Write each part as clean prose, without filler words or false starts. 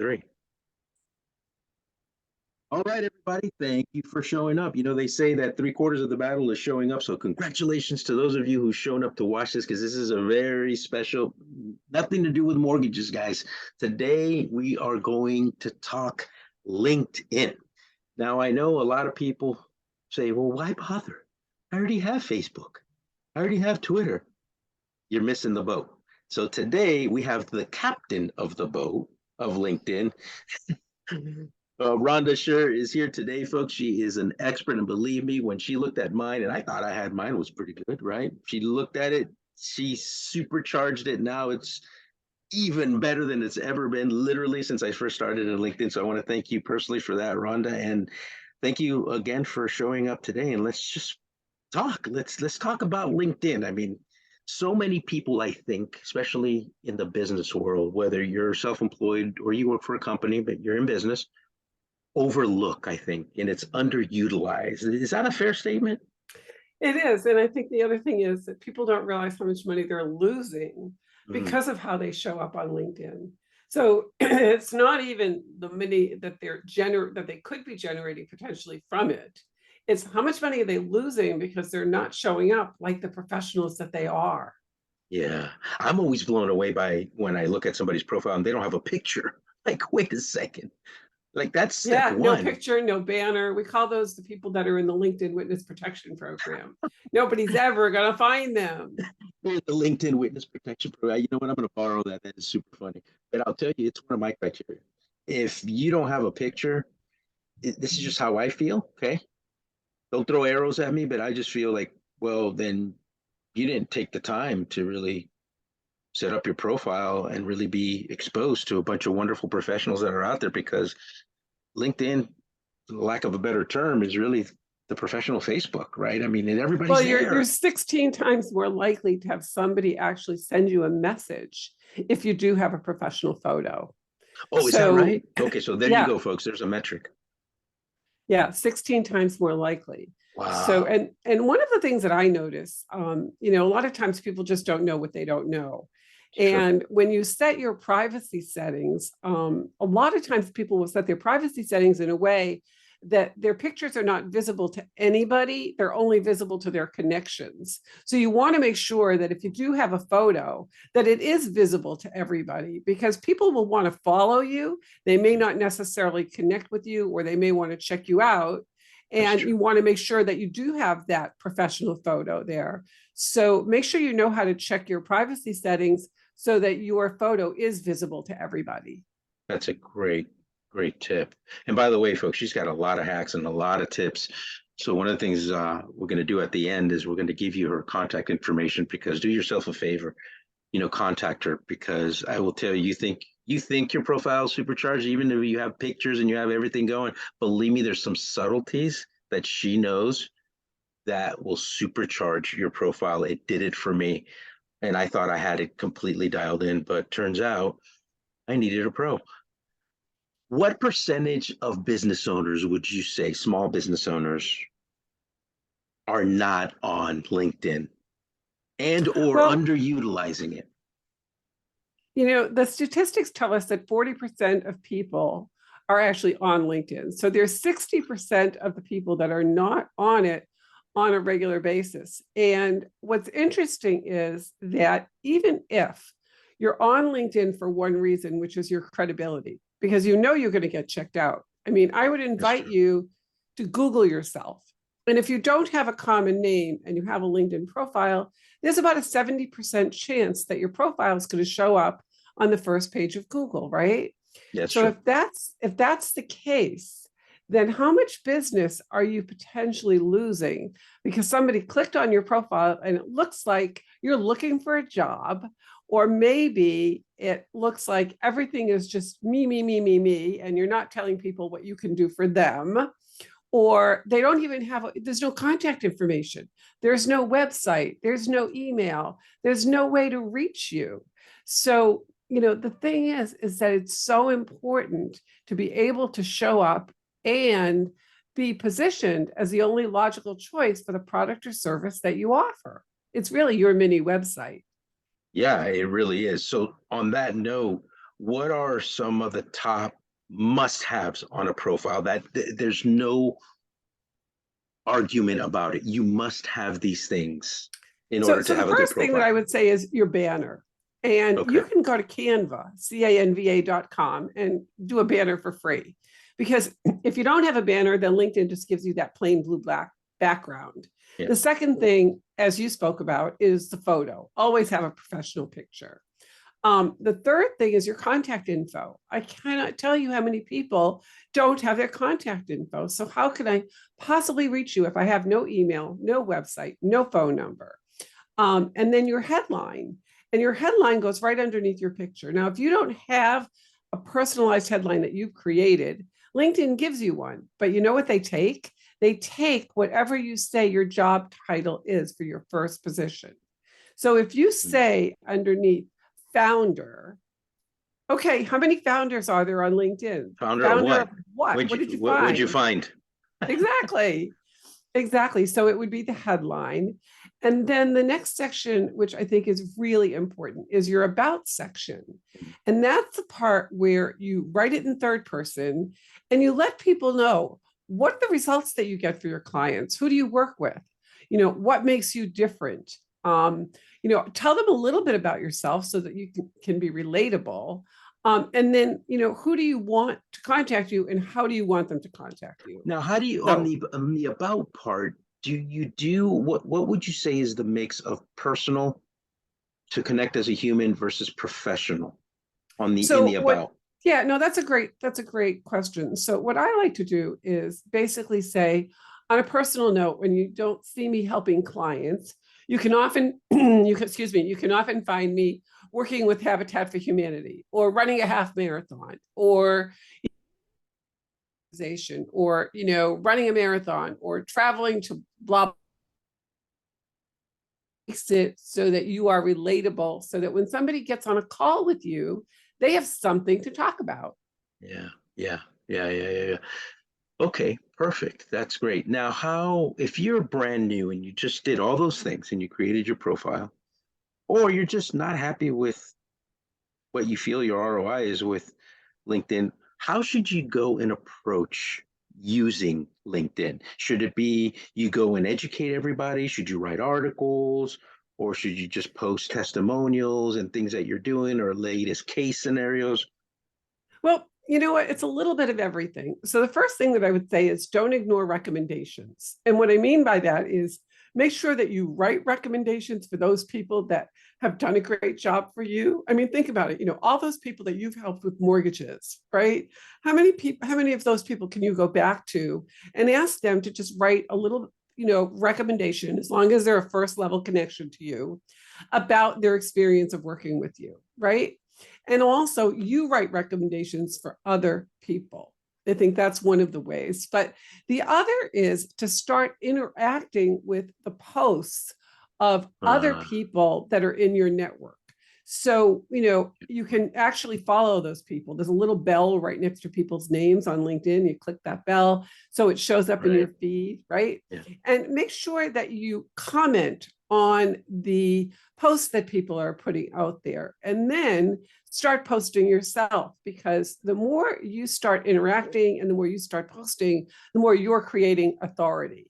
Three. All right, everybody. Thank you for showing up. You know, they say that 3/4 of the battle is showing up. So, congratulations to those of you who've shown up to watch this because this is a very special, nothing to do with mortgages, guys. Today, we are going to talk LinkedIn. Now, I know a lot of people say, well, why bother? I already have Facebook, I already have Twitter. You're missing the boat. So, today, we have the captain of the boat of LinkedIn. Rhonda Sher is here today, folks. She is an expert, and believe me, when she looked at mine, and I thought I had mine was pretty good, right? She looked at it, she supercharged it. Now it's even better than it's ever been, literally since I first started in LinkedIn. So I want to thank you personally for that, Rhonda, and thank you again for showing up today. And let's just talk. Let's talk about LinkedIn. I mean, so many people, I think, especially in the business world, whether you're self-employed or you work for a company, but you're in business, overlook, I think, and it's underutilized. Is that a fair statement? It is. And I think the other thing is that people don't realize how much money they're losing Mm, because of how they show up on LinkedIn. So it's not even the money that that they could be generating potentially from it. It's how much money are they losing because they're not showing up like the professionals that they are. yeah. I'm always blown away by when I look at somebody's profile and they don't have a picture. Like, wait a second. Like, that's step Yeah, no one. picture, no banner. We call those the people that are in the LinkedIn Witness Protection Program. Nobody's ever going to find them. The LinkedIn Witness Protection Program. You know what? I'm going to borrow that. That is super funny. But I'll tell you, it's one of my criteria. If you don't have a picture, this is just how I feel. Okay. Don't throw arrows at me, but I just feel like, well, then you didn't take the time to really set up your profile and really be exposed to a bunch of wonderful professionals that are out there because LinkedIn, for the lack of a better term, is really the professional Facebook, right? I mean, and Well, everybody's you're there. 16 times more likely to have somebody actually send you a message if you do have a professional photo. Oh, is that So right? Okay, so there you yeah, go, folks. There's a metric. yeah, 16 times more likely. So Wow. and one of the things that I notice, a lot of times people just don't know what they don't know. It's true. And when you set your privacy settings, a lot of times people will set their privacy settings in a way that their pictures are not visible to anybody. They're only visible to their connections. So you want to make sure that if you do have a photo, that it is visible to everybody because people will want to follow you. They may not necessarily connect with you, or they may want to check you out. That's And true. you want to make sure that you do have that professional photo there. So make sure you know how to check your privacy settings so that your photo is visible to everybody. That's a great tip. And by the way, folks, she's got a lot of hacks and a lot of tips. So one of the things we're going to do at the end is we're going to give you her contact information because do yourself a favor, contact her because I will tell you, you think your profile is supercharged, even if you have pictures and you have everything going. Believe me, there's some subtleties that she knows that will supercharge your profile. It did it for me. And I thought I had it completely dialed in, but turns out I needed a pro. What percentage of business owners would you say, small business owners, are not on LinkedIn and or Well, underutilizing it? the statistics tell us that 40% of people are actually on LinkedIn. So there's 60% of the people that are not on it on a regular basis. And what's interesting is that even if you're on LinkedIn for one reason, which is your credibility, because you're going to get checked out. I mean, I would That's invite true. you to Google yourself. And if you don't have a common name and you have a LinkedIn profile, there's about a 70% chance that your profile is going to show up on the first page of Google, right? That's So true. if that's the case, then how much business are you potentially losing because somebody clicked on your profile and it looks like you're looking for a job, or maybe it looks like everything is just me, me, me, me, me, and you're not telling people what you can do for them, or they don't even there's no contact information, there's no website, there's no email, there's no way to reach you. So the thing is that it's so important to be able to show up and be positioned as the only logical choice for the product or service that you offer. It's really your mini website. Yeah, it really is. So on that note, what are some of the top must-haves on a profile that there's no argument about it? You must have these things in So, order so to the have a good first thing that profile. I would say is your banner. And you Okay. can go to Canva, canva.com, and do a banner for free. Because if you don't have a banner, then LinkedIn just gives you that plain blue black background. Yeah. The second thing, as you spoke about, is the photo. Always have a professional picture. The third thing is your contact info. I cannot tell you how many people don't have their contact info. So, how can I possibly reach you if I have no email, no website, no phone number? And then your headline. And your headline goes right underneath your picture. Now, if you don't have a personalized headline that you've created, LinkedIn gives you one. But you know what they take? They take whatever you say your job title is for your first position. So if you say underneath founder, okay, how many founders are there on LinkedIn? Founder of Founder of what? what? What did you What'd you find? find? Exactly. Exactly. So it would be the headline. And then the next section, which I think is really important, is your about section. And that's the part where you write it in third person and you let people know what are the results that you get for your clients. Who do you work with? What makes you different? Tell them a little bit about yourself so that you can be relatable. And then, who do you want to contact you and how do you want them to contact you? Now, how do you So, on the about part, do you do what would you say is the mix of personal to connect as a human versus professional on the in so the what, about? yeah, no, that's a great question. So what I like to do is basically say, on a personal note, when you don't see me helping clients, you can often, you can often find me working with Habitat for Humanity or running a half marathon or running a marathon or traveling to blah it so that you are relatable so that when somebody gets on a call with you, they have something to talk about. Yeah, yeah, yeah. Okay, perfect. That's great. Now, how if you're brand new and you just did all those things and you created your profile, or you're just not happy with what you feel your ROI is with LinkedIn, how should you go and approach using LinkedIn? Should it be you go and educate everybody? Should you write articles? Or should you just post testimonials and things that you're doing or latest case scenarios? Well, you know what? It's a little bit of everything. So the first thing that I would say is don't ignore recommendations. And what I mean by that is make sure that you write recommendations for those people that have done a great job for you. I mean, think about it, all those people that you've helped with mortgages, right? How many of those people can you go back to and ask them to just write a little, recommendation, as long as they're a first level connection to you, about their experience of working with you, right? And also, you write recommendations for other people. I think that's one of the ways. But the other is to start interacting with the posts of other Uh, people that are in your network. So, you can actually follow those people. There's a little bell right next to people's names on LinkedIn. You click that bell so it shows up in right. your feed, right? Yeah. And make sure that you comment on the posts that people are putting out there. And then start posting yourself, because the more you start interacting and the more you start posting, the more you're creating authority.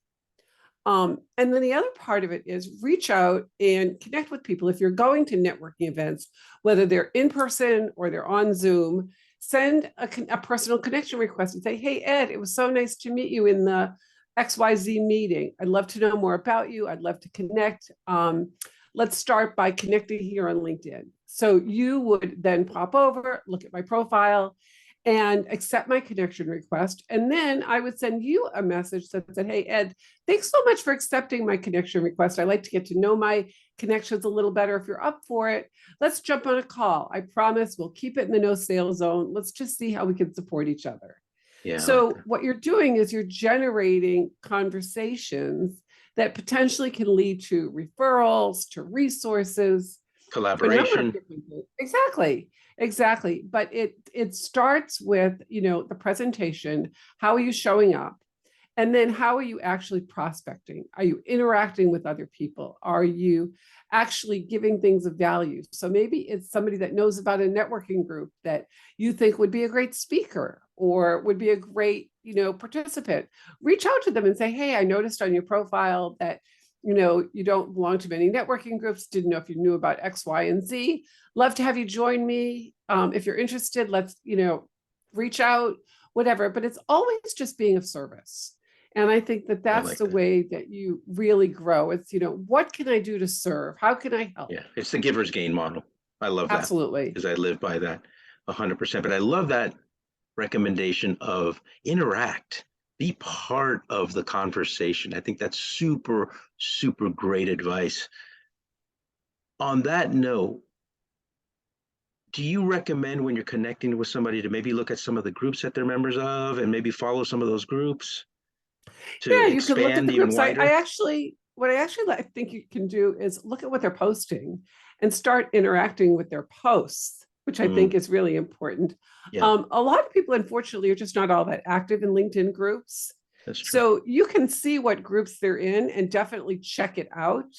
And then the other part of it is reach out and connect with people. If you're going to networking events, whether they're in person or they're on Zoom, send a personal connection request and say, hey, Ed, it was so nice to meet you in the XYZ meeting. I'd love to know more about you. I'd love to connect. Let's start by connecting here on LinkedIn. So you would then pop over, look at my profile, and accept my connection request. And then I would send you a message that said, hey, Ed, thanks so much for accepting my connection request. I like to get to know my connections a little better. If you're up for it, let's jump on a call. I promise we'll keep it in the no sale zone. Let's just see how we can support each other. Yeah, I like So that. what you're doing is you're generating conversations that potentially can lead to referrals, to resources, to a number of Collaboration. different things. Exactly. But it starts with, the presentation. How are you showing up? And then how are you actually prospecting? Are you interacting with other people? Are you actually giving things of value? So maybe it's somebody that knows about a networking group that you think would be a great speaker or would be a great, participant. Reach out to them and say, hey, I noticed on your profile that you don't belong to many networking groups. Didn't know if you knew about X, Y, and Z. Love to have you join me. If you're interested, let's, reach out, whatever. But it's always just being of service. And I think that I that's like the that. way that you really grow. It's, what can I do to serve? How can I help? Yeah, it's the giver's gain model. I love that Absolutely. because I live by that 100%. But I love that recommendation of interact, be part of the conversation. I think that's super, super great advice. On that note, do you recommend when you're connecting with somebody to maybe look at some of the groups that they're members of and maybe follow some of those groups to Yeah, you can look at expand the even groups. wider? What I actually think you can do is look at what they're posting and start interacting with their posts, which I think Mm, is really important. yeah, A lot of people, unfortunately, are just not all that active in LinkedIn groups. that's true. So you can see what groups they're in and definitely check it out.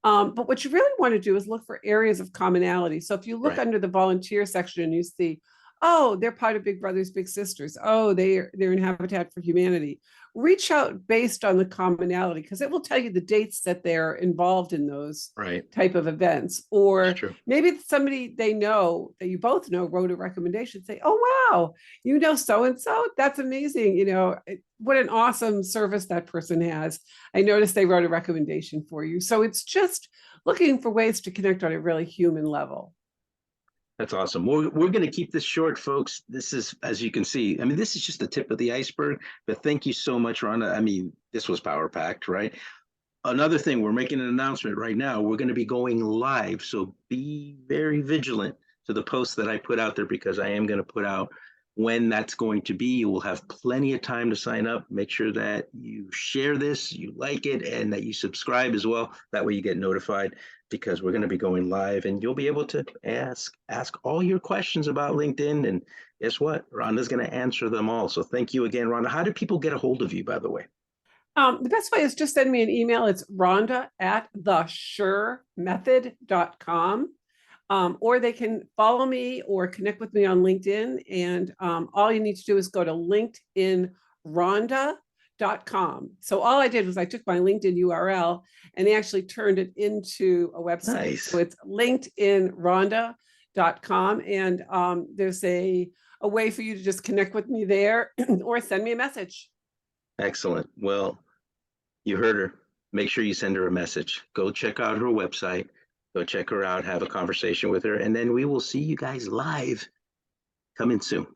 But what you really want to do is look for areas of commonality. So if you look Right, under the volunteer section and you see, oh, they're part of Big Brothers Big Sisters. Oh, they're in Habitat for Humanity. Reach out based on the commonality because it will tell you the dates that they're involved in those right. type of events. It's Or true. maybe somebody they know that you both know wrote a recommendation. Say, oh wow, you know so and so. That's amazing. What an awesome service that person has. I noticed they wrote a recommendation for you. So it's just looking for ways to connect on a really human level. That's awesome. We're going to keep this short, folks. This is, as you can see, I mean, this is just the tip of the iceberg. But thank you so much, Rhonda. I mean, this was power packed, right? Another thing, we're making an announcement right now. We're going to be going live. So be very vigilant to the posts that I put out there because I am going to put out when that's going to be. You will have plenty of time to sign up. Make sure that you share this, you like it, and that you subscribe as well. That way you get notified because we're going to be going live and you'll be able to ask all your questions about LinkedIn. And guess what? Rhonda's going to answer them all. So thank you again, Rhonda. How do people get a hold of you, by the way? The best way is just send me an email. It's Rhonda at theshermethod.com. Or they can follow me or connect with me on LinkedIn. And all you need to do is go to LinkedInRhonda.com. So all I did was I took my LinkedIn URL and they actually turned it into a website. So Nice. it's LinkedInRhonda.com. And there's a way for you to just connect with me there or send me a message. Excellent. Well, you heard her. Make sure you send her a message. Go check out her website. Go check her out, have a conversation with her, and then we will see you guys live coming soon.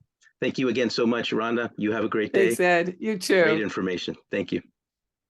Thank you again so much, Rhonda. You have a great day. Thanks, Ed. You Great too. information. Thank you.